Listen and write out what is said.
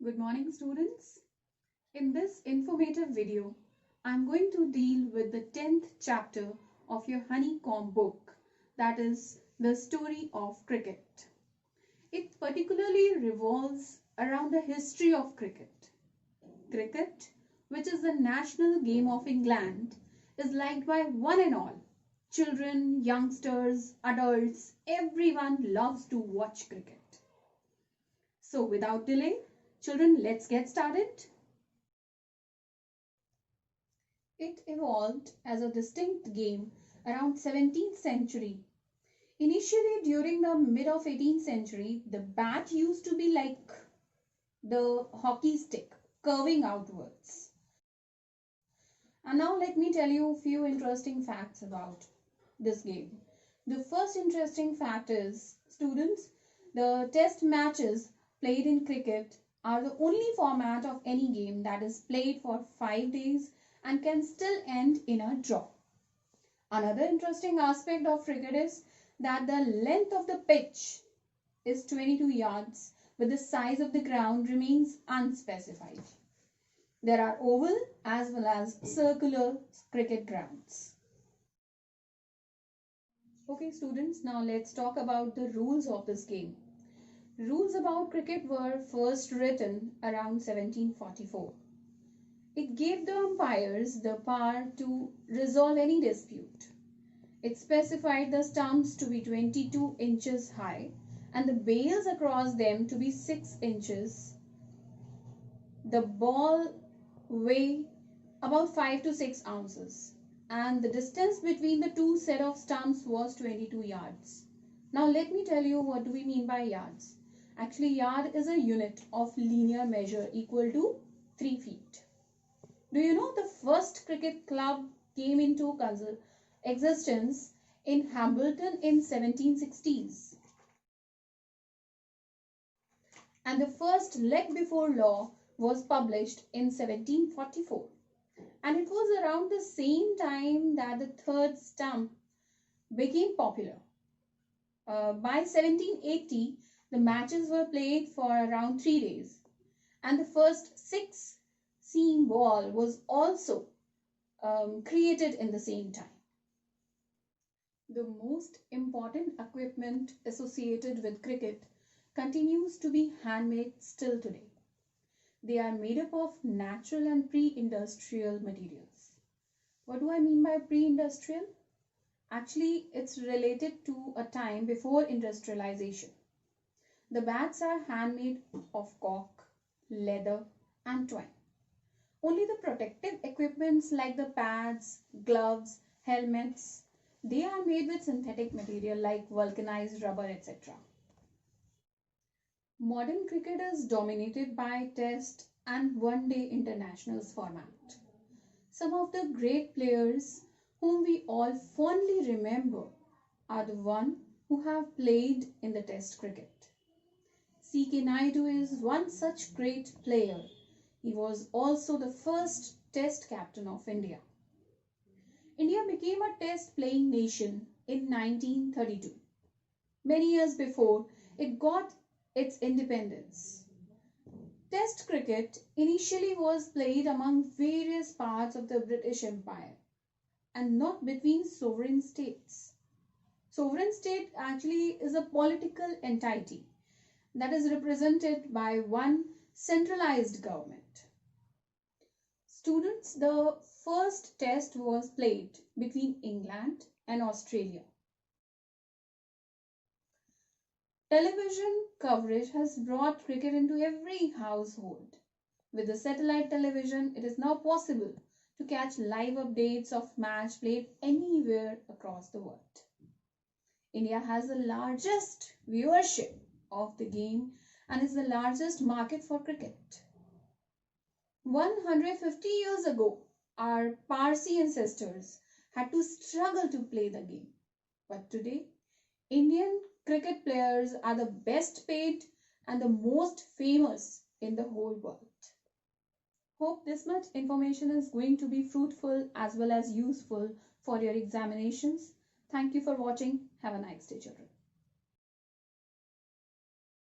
Good morning, students. In this informative video, I'm going to deal with the 10th chapter of your honeycomb book, that is the story of cricket. It particularly revolves around the history of cricket. Cricket, which is the national game of England, is liked by one and all. Children, youngsters, adults, everyone loves to watch cricket. So without delay, children, let's get started. It evolved as a distinct game around 17th century. Initially, during the mid of 18th century, the bat used to be like the hockey stick, curving outwards. And now let me tell you a few interesting facts about this game. The first interesting fact is, students, the test matches played in cricket are the only format of any game that is played for 5 days and can still end in a draw. Another interesting aspect of cricket is that the length of the pitch is 22 yards, but the size of the ground remains unspecified. There are oval as well as circular cricket grounds. Okay, students, now let's talk about the rules of this game. Rules about cricket were first written around 1744. It gave the umpires the power to resolve any dispute. It specified the stumps to be 22 inches high and the bails across them to be 6 inches. The ball weighed about 5 to 6 ounces and the distance between the two set of stumps was 22 yards. Now let me tell you what do we mean by yards. Actually, yard is a unit of linear measure equal to 3 feet. Do you know the first cricket club came into existence in Hambleton in 1760s? And the first leg before law was published in 1744. And it was around the same time that the third stump became popular. By 1780, the matches were played for around 3 days. And the first 6-seam ball was also created in the same time. The most important equipment associated with cricket continues to be handmade still today. They are made up of natural and pre-industrial materials. What do I mean by pre-industrial? Actually, it's related to a time before industrialization. The bats are handmade of cork, leather, and twine. Only the protective equipments like the pads, gloves, helmets, they are made with synthetic material like vulcanized rubber, etc. Modern cricket is dominated by test and one-day internationals format. Some of the great players whom we all fondly remember are the ones who have played in the test cricket. C.K. Naidu is one such great player. He was also the first test captain of India. India became a test playing nation in 1932. Many years before it got its independence. Test cricket initially was played among various parts of the British Empire and not between sovereign states. Sovereign state actually is a political entity that is represented by one centralized government. Students, the first test was played between England and Australia. Television coverage has brought cricket into every household. With the satellite television, it is now possible to catch live updates of match played anywhere across the world. India has the largest viewership of the game and is the largest market for cricket. 150 years ago, our Parsi ancestors had to struggle to play the game. But today, Indian cricket players are the best paid and the most famous in the whole world. Hope this much information is going to be fruitful as well as useful for your examinations. Thank you for watching. Have a nice day, children.